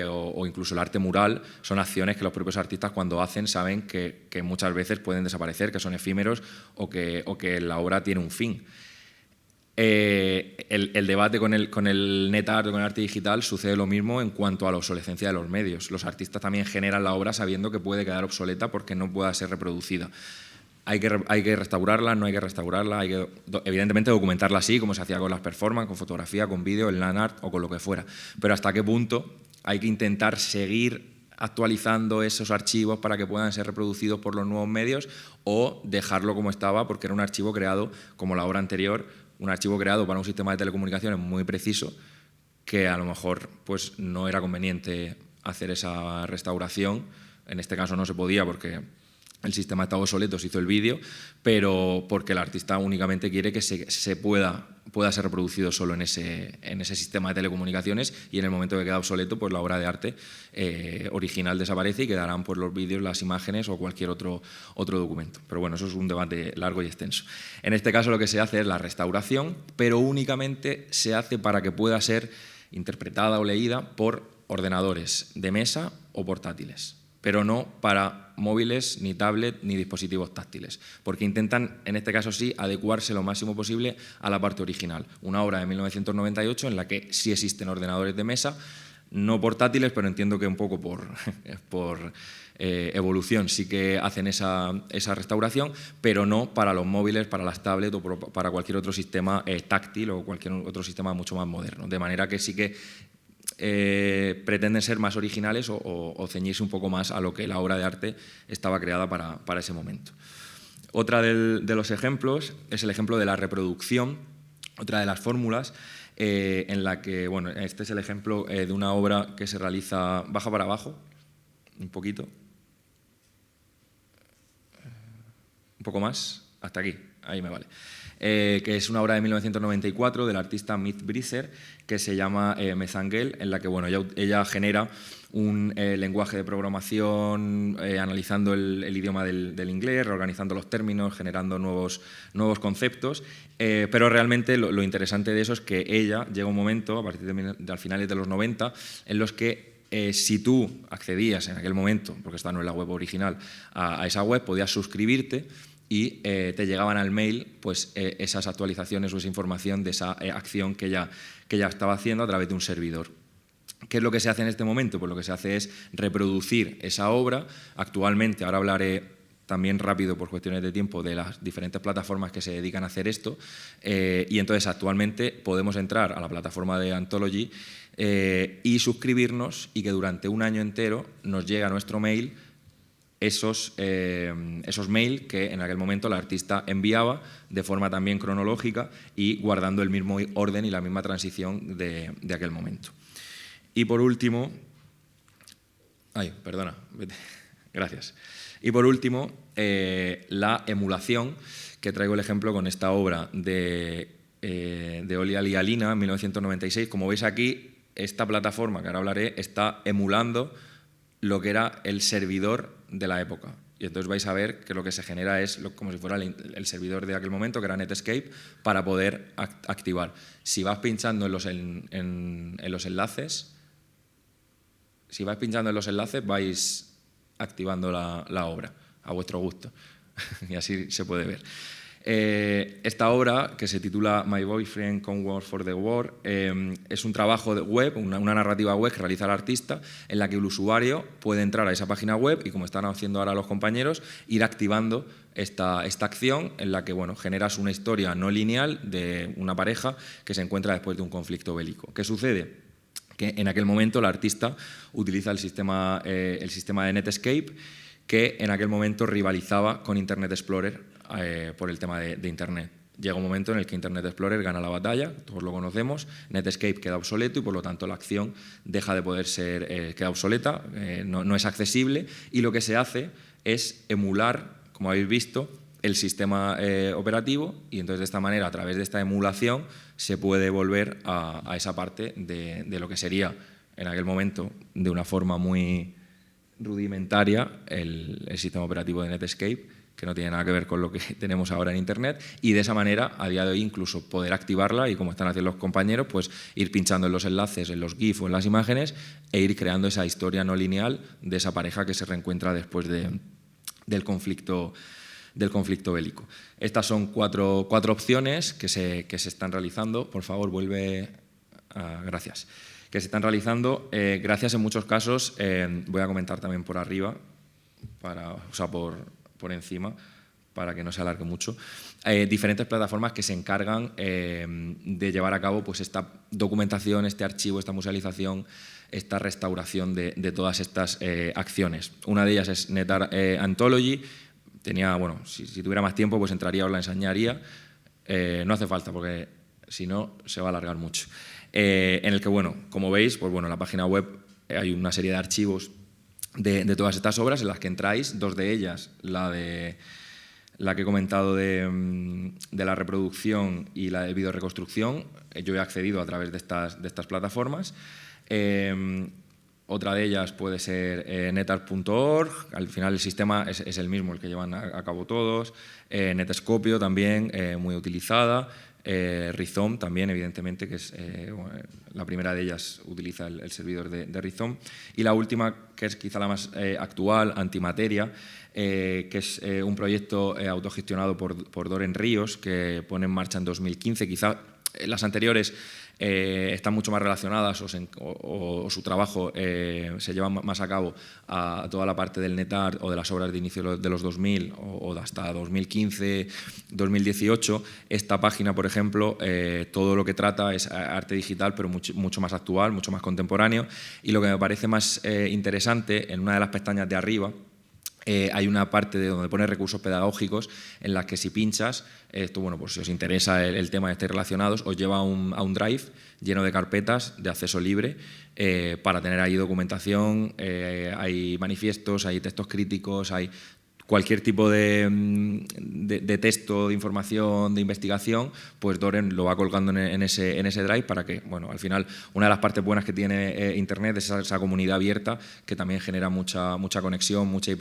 o incluso el arte mural, son acciones que los propios artistas cuando hacen saben que muchas veces pueden desaparecer, que son efímeros o que la obra tiene un fin. El debate con el NetArt o con el arte digital sucede lo mismo en cuanto a la obsolescencia de los medios. Los artistas también generan la obra sabiendo que puede quedar obsoleta porque no pueda ser reproducida. hay que restaurarla, no hay que restaurarla, hay que evidentemente documentarla así, como se hacía con las performances, con fotografía, con vídeo, el land art o con lo que fuera. Pero hasta qué punto hay que intentar seguir actualizando esos archivos para que puedan ser reproducidos por los nuevos medios o dejarlo como estaba porque era un archivo creado, como la obra anterior, un archivo creado para un sistema de telecomunicaciones muy preciso que a lo mejor pues, no era conveniente hacer esa restauración. En este caso no se podía porque el sistema estaba obsoleto, se hizo el vídeo, pero porque el artista únicamente quiere que se pueda ser reproducido solo en ese sistema de telecomunicaciones y en el momento que queda obsoleto, pues la obra de arte original desaparece y quedarán pues, los vídeos, las imágenes o cualquier otro documento. Pero bueno, eso es un debate largo y extenso. En este caso lo que se hace es la restauración, pero únicamente se hace para que pueda ser interpretada o leída por ordenadores de mesa o portátiles, pero no para móviles, ni tablet, ni dispositivos táctiles, porque intentan, en este caso sí, adecuarse lo máximo posible a la parte original. Una obra de 1998 en la que sí existen ordenadores de mesa, no portátiles, pero entiendo que un poco por evolución sí que hacen esa restauración, pero no para los móviles, para las tablets o para cualquier otro sistema táctil o cualquier otro sistema mucho más moderno. De manera que sí que pretenden ser más originales o ceñirse un poco más a lo que la obra de arte estaba creada para ese momento. Otra de los ejemplos es el ejemplo de la reproducción, otra de las fórmulas en la que, bueno, este es el ejemplo de una obra que se realiza, baja para abajo, un poquito, un poco más, hasta aquí, ahí me vale. Que es una obra de 1994 del artista Myth Breezer que se llama Mezangel, en la que bueno, ella genera un lenguaje de programación analizando el idioma del inglés, reorganizando los términos, generando nuevos conceptos, pero realmente lo interesante de eso es que ella llega un momento, a partir de finales de los 90, en los que si tú accedías en aquel momento, porque esta no es la web original, a esa web, podías suscribirte y te llegaban al mail pues, esas actualizaciones o esa información de esa acción que ella estaba haciendo a través de un servidor. ¿Qué es lo que se hace en este momento? Pues lo que se hace es reproducir esa obra. Actualmente, ahora hablaré también rápido por cuestiones de tiempo de las diferentes plataformas que se dedican a hacer esto, y entonces actualmente podemos entrar a la plataforma de Anthology y suscribirnos y que durante un año entero nos llega a nuestro mail esos mails que en aquel momento la artista enviaba de forma también cronológica y guardando el mismo orden y la misma transición de aquel momento. Y por último, gracias. Y por último, la emulación, que traigo el ejemplo con esta obra de Olia Lialina en 1996. Como veis aquí, esta plataforma que ahora hablaré está emulando lo que era el servidor de la época. Y entonces vais a ver que lo que se genera es como si fuera el servidor de aquel momento, que era Netscape, para poder activar. Si vas pinchando en los enlaces, vais activando la obra a vuestro gusto. Y así se puede ver. Esta obra, que se titula My Boyfriend Come Work for the War, es un trabajo de web, una narrativa web que realiza el artista, en la que el usuario puede entrar a esa página web y, como están haciendo ahora los compañeros, ir activando esta acción en la que bueno, generas una historia no lineal de una pareja que se encuentra después de un conflicto bélico. ¿Qué sucede? Que en aquel momento el artista utiliza el sistema de Netscape, que en aquel momento rivalizaba con Internet Explorer por el tema de Internet. Llega un momento en el que Internet Explorer gana la batalla, todos lo conocemos, Netscape queda obsoleto y por lo tanto la acción deja de poder ser, queda obsoleta, no es accesible, y lo que se hace es emular, como habéis visto, el sistema operativo, y entonces de esta manera, a través de esta emulación, se puede volver a esa parte de lo que sería en aquel momento, de una forma muy rudimentaria, el sistema operativo de Netscape, que no tiene nada que ver con lo que tenemos ahora en Internet, y de esa manera, a día de hoy, incluso poder activarla y, como están haciendo los compañeros, pues ir pinchando en los enlaces, en los GIF o en las imágenes e ir creando esa historia no lineal de esa pareja que se reencuentra después del conflicto bélico. Estas son cuatro opciones que se están realizando. Por favor, vuelve. Gracias. Que se están realizando. Gracias en muchos casos. Voy a comentar también por arriba, por encima, para que no se alargue mucho, diferentes plataformas que se encargan de llevar a cabo pues, esta documentación, este archivo, esta musealización, esta restauración de todas estas acciones. Una de ellas es Netart Anthology. Bueno, si tuviera más tiempo, pues entraría, os la enseñaría. No hace falta, porque si no, se va a alargar mucho. En el que, bueno, como veis, pues bueno, en la página web hay una serie de archivos de todas estas obras en las que entráis, dos de ellas, la que he comentado de la reproducción y la de videoreconstrucción, yo he accedido a través de estas plataformas. Otra de ellas puede ser netart.org, al final el sistema es el mismo, el que llevan a cabo todos. Netscopio también, muy utilizada. Rhizome también, evidentemente, que es la primera de ellas utiliza el servidor de Rhizome. Y la última, que es quizá la más actual, Antimateria, que es un proyecto autogestionado por Doren Ríos, que pone en marcha en 2015. Quizá las anteriores están mucho más relacionadas o su trabajo se lleva más a cabo a toda la parte del NetArt o de las obras de inicio de los 2000 o de hasta 2015, 2018. Esta página, por ejemplo, todo lo que trata es arte digital, pero mucho más actual, mucho más contemporáneo. Y lo que me parece más interesante, en una de las pestañas de arriba, hay una parte de donde pone recursos pedagógicos en la que si pinchas, esto, bueno, pues si os interesa el tema de estar relacionados, os lleva a un drive lleno de carpetas de acceso libre para tener ahí documentación, hay manifiestos, hay textos críticos, hay cualquier tipo de texto, de información, de investigación, pues Doren lo va colgando en ese drive para que, bueno, al final, una de las partes buenas que tiene Internet es esa comunidad abierta que también genera mucha conexión, mucha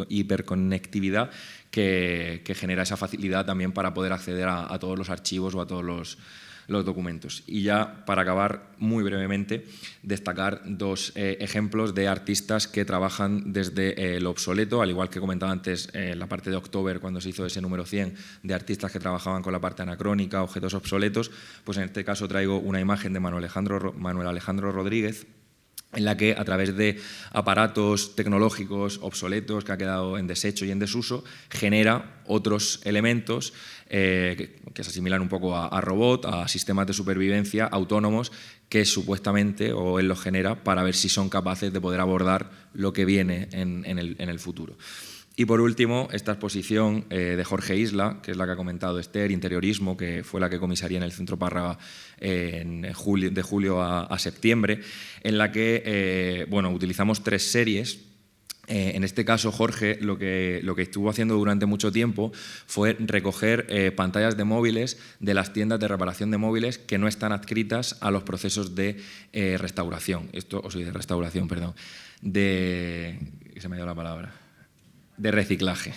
hiperconectividad que genera esa facilidad también para poder acceder a todos los archivos o a todos los documentos. Y ya, para acabar muy brevemente, destacar dos ejemplos de artistas que trabajan desde lo obsoleto, al igual que comentaba antes en la parte de October, cuando se hizo ese número 100 de artistas que trabajaban con la parte anacrónica, objetos obsoletos, pues en este caso traigo una imagen de Manuel Alejandro Rodríguez, en la que a través de aparatos tecnológicos obsoletos que ha quedado en desecho y en desuso, genera otros elementos que se asimilan un poco a robot, a sistemas de supervivencia autónomos que supuestamente, o él los genera, para ver si son capaces de poder abordar lo que viene en el futuro. Y por último, esta exposición de Jorge Isla, que es la que ha comentado Esther, Interiorismo, que fue la que comisaría en el Centro Párraga de julio a septiembre, en la que bueno, utilizamos 3 series. En este caso, Jorge lo que estuvo haciendo durante mucho tiempo fue recoger pantallas de móviles de las tiendas de reparación de móviles que no están adscritas a los procesos de restauración. Se me ha ido la palabra. De reciclaje,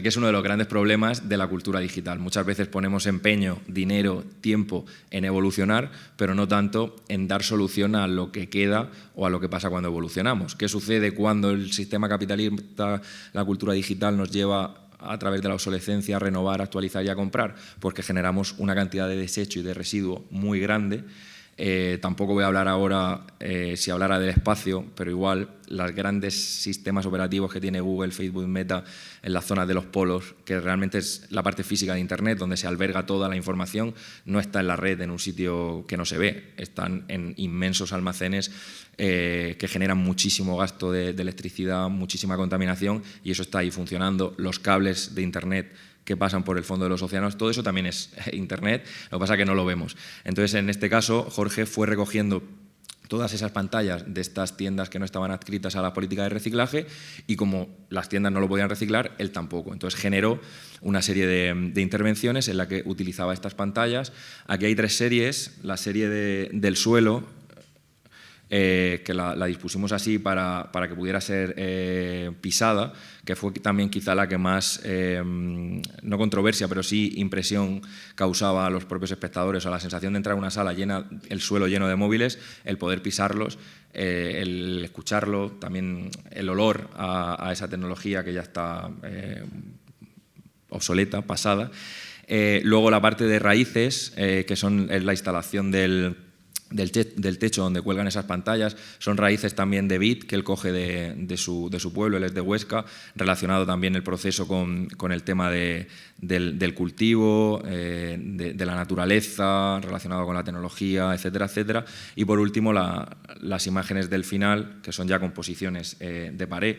que es uno de los grandes problemas de la cultura digital. Muchas veces ponemos empeño, dinero, tiempo en evolucionar, pero no tanto en dar solución a lo que queda o a lo que pasa cuando evolucionamos. ¿Qué sucede cuando el sistema capitalista, la cultura digital, nos lleva a través de la obsolescencia a renovar, a actualizar y a comprar? Pues que generamos una cantidad de desecho y de residuo muy grande. Tampoco voy a hablar ahora, si hablara del espacio, pero igual los grandes sistemas operativos que tiene Google, Facebook, Meta en las zonas de los polos, que realmente es la parte física de Internet, donde se alberga toda la información, no está en la red, en un sitio que no se ve, están en inmensos almacenes que generan muchísimo gasto de electricidad, muchísima contaminación, y eso está ahí funcionando. Los cables de Internet que pasan por el fondo de los océanos, todo eso también es Internet, lo que pasa es que no lo vemos. Entonces, en este caso, Jorge fue recogiendo todas esas pantallas de estas tiendas que no estaban adscritas a la política de reciclaje y como las tiendas no lo podían reciclar, él tampoco. Entonces generó una serie de intervenciones en la que utilizaba estas pantallas. Aquí hay 3 series, la serie del suelo, que la dispusimos así para que pudiera ser pisada, que fue también quizá la que más, no controversia, pero sí impresión causaba a los propios espectadores, a la sensación de entrar a una sala llena, el suelo lleno de móviles, el poder pisarlos, el escucharlo, también el olor a esa tecnología que ya está obsoleta, pasada. Luego la parte de raíces, que son la instalación del del techo donde cuelgan esas pantallas, son raíces también de vid que él coge de su pueblo, él es de Huesca, relacionado también el proceso con el tema del cultivo, de la naturaleza, relacionado con la tecnología, etcétera, etcétera. Y por último, las imágenes del final, que son ya composiciones de pared.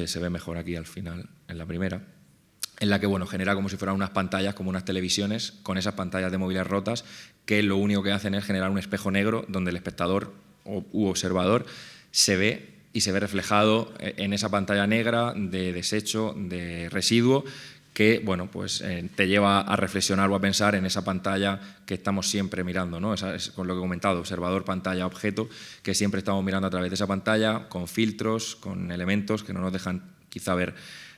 Se ve mejor aquí al final, en la primera, en la que genera como si fueran unas pantallas, como unas televisiones, con esas pantallas de móviles rotas, que lo único que hacen es generar un espejo negro donde el espectador u observador se ve y se ve reflejado en esa pantalla negra de desecho, de residuo, que te lleva a reflexionar o a pensar en esa pantalla que estamos siempre mirando, ¿no? Es con lo que he comentado, observador, pantalla, objeto, que siempre estamos mirando a través de esa pantalla, con filtros, con elementos que no nos dejan quizá ver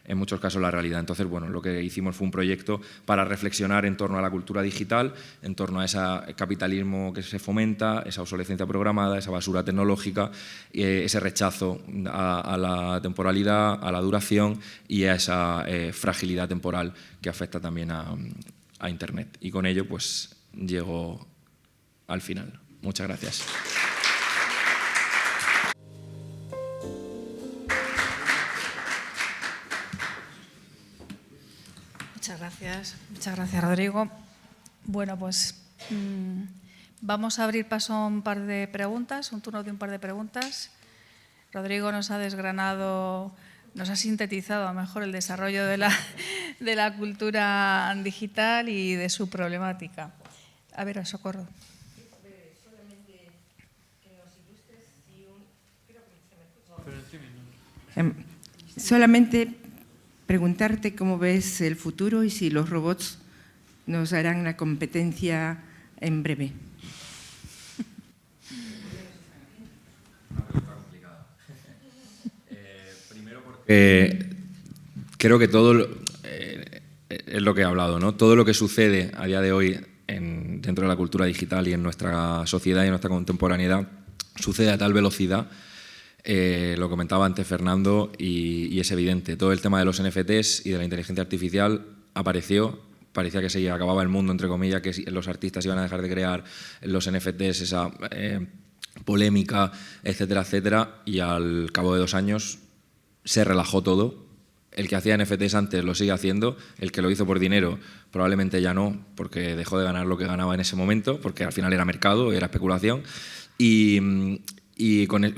en muchos casos la realidad. Entonces, lo que hicimos fue un proyecto para reflexionar en torno a la cultura digital, en torno a ese capitalismo que se fomenta, esa obsolescencia programada, esa basura tecnológica, ese rechazo a la temporalidad, a la duración y a esa fragilidad temporal que afecta también a Internet. Y con ello, llego al final. Muchas gracias. Muchas gracias, Rodrigo. Bueno, vamos a abrir paso a un par de preguntas, un turno de un par de preguntas. Rodrigo nos ha desgranado, nos ha sintetizado a lo mejor el desarrollo de la cultura digital y de su problemática. A ver, Socorro. Solamente preguntarte cómo ves el futuro y si los robots nos harán la competencia en breve. Una pregunta complicada. Primero porque creo que todo es lo que he hablado, ¿no? Todo lo que sucede a día de hoy dentro de la cultura digital y en nuestra sociedad y en nuestra contemporaneidad sucede a tal velocidad. Lo comentaba antes Fernando y es evidente. Todo el tema de los NFTs y de la inteligencia artificial parecía que se acababa el mundo, entre comillas, que los artistas iban a dejar de crear los NFTs, esa polémica, etcétera, etcétera, y al cabo de 2 años se relajó todo. El que hacía NFTs antes lo sigue haciendo, el que lo hizo por dinero probablemente ya no, porque dejó de ganar lo que ganaba en ese momento, porque al final era mercado, era especulación, y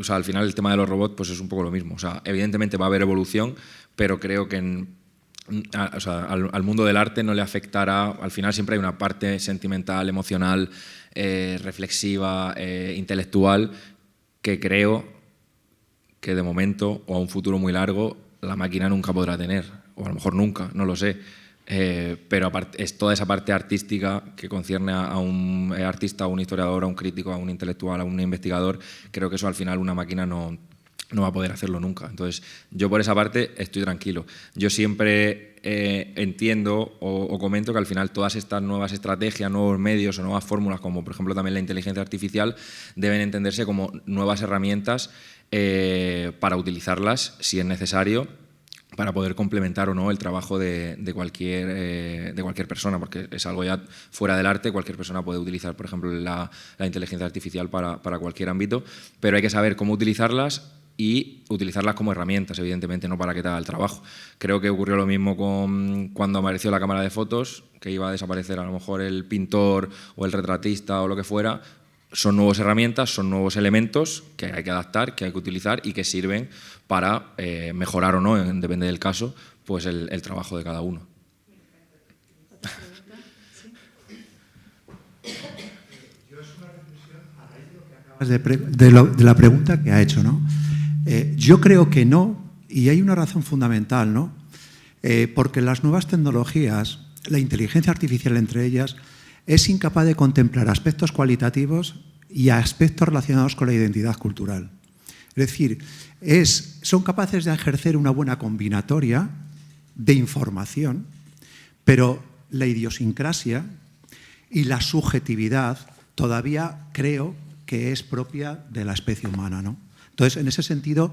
al final el tema de los robots es un poco lo mismo. Evidentemente va a haber evolución, pero creo que al mundo del arte no le afectará. Al final siempre hay una parte sentimental, emocional, reflexiva, intelectual, que creo que de momento o a un futuro muy largo la máquina nunca podrá tener, o a lo mejor nunca, no lo sé. Pero es toda esa parte artística que concierne a un artista, a un historiador, a un crítico, a un intelectual, a un investigador. Creo que eso al final una máquina no va a poder hacerlo nunca. Entonces, yo por esa parte estoy tranquilo. Yo siempre entiendo o comento que al final todas estas nuevas estrategias, nuevos medios o nuevas fórmulas, como por ejemplo también la inteligencia artificial, deben entenderse como nuevas herramientas para utilizarlas si es necesario, para poder complementar o no el trabajo de cualquier persona, porque es algo ya fuera del arte. Cualquier persona puede utilizar, por ejemplo, la inteligencia artificial para cualquier ámbito, pero hay que saber cómo utilizarlas y utilizarlas como herramientas, evidentemente, no para que te haga el trabajo. Creo que ocurrió lo mismo cuando apareció la cámara de fotos, que iba a desaparecer a lo mejor el pintor o el retratista o lo que fuera. Son nuevas herramientas, son nuevos elementos que hay que adaptar, que hay que utilizar y que sirven para mejorar o no, depende del caso, el trabajo de cada uno. Yo es una reflexión a raíz de lo que acabas de la pregunta que ha hecho, ¿no? Yo creo que no, y hay una razón fundamental, ¿no? Porque las nuevas tecnologías, la inteligencia artificial entre ellas, es incapaz de contemplar aspectos cualitativos y aspectos relacionados con la identidad cultural. Es decir, son capaces de ejercer una buena combinatoria de información, pero la idiosincrasia y la subjetividad todavía creo que es propia de la especie humana, ¿no? Entonces, en ese sentido,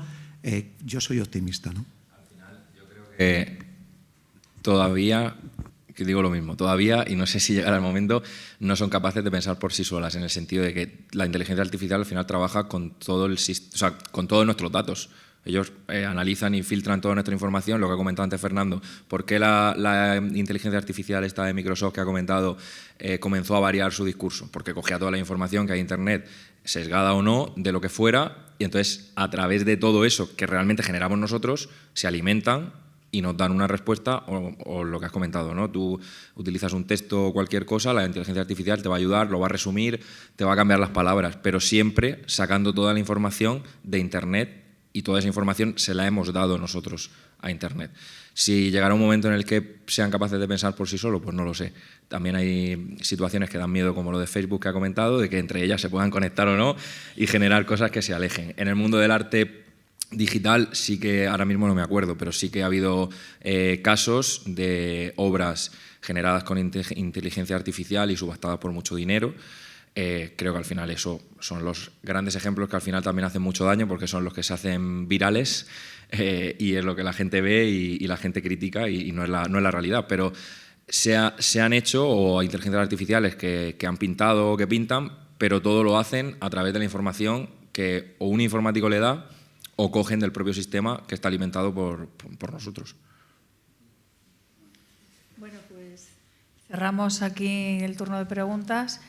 yo soy optimista, ¿no? Al final, yo creo que todavía que digo lo mismo, todavía, y no sé si llegará el momento, no son capaces de pensar por sí solas, en el sentido de que la inteligencia artificial al final trabaja con todo con todos nuestros datos. Ellos analizan y filtran toda nuestra información, lo que ha comentado antes Fernando. ¿Por qué la inteligencia artificial esta de Microsoft que ha comentado comenzó a variar su discurso? Porque cogía toda la información que hay en Internet, sesgada o no, de lo que fuera, y entonces a través de todo eso que realmente generamos nosotros, se alimentan y nos dan una respuesta o lo que has comentado, ¿no? Tú utilizas un texto o cualquier cosa, la inteligencia artificial te va a ayudar, lo va a resumir, te va a cambiar las palabras, pero siempre sacando toda la información de Internet, y toda esa información se la hemos dado nosotros a Internet. Si llegará un momento en el que sean capaces de pensar por sí solos, pues no lo sé. También hay situaciones que dan miedo, como lo de Facebook que ha comentado, de que entre ellas se puedan conectar o no y generar cosas que se alejen. En el mundo del arte digital sí que, ahora mismo no me acuerdo, pero sí que ha habido casos de obras generadas con inteligencia artificial y subastadas por mucho dinero. Creo que al final eso son los grandes ejemplos que al final también hacen mucho daño, porque son los que se hacen virales y es lo que la gente ve y la gente critica y no es la realidad. Pero se han hecho o inteligencias artificiales que han pintado o que pintan, pero todo lo hacen a través de la información que o un informático le da o cogen del propio sistema que está alimentado por nosotros. Bueno, pues cerramos aquí el turno de preguntas.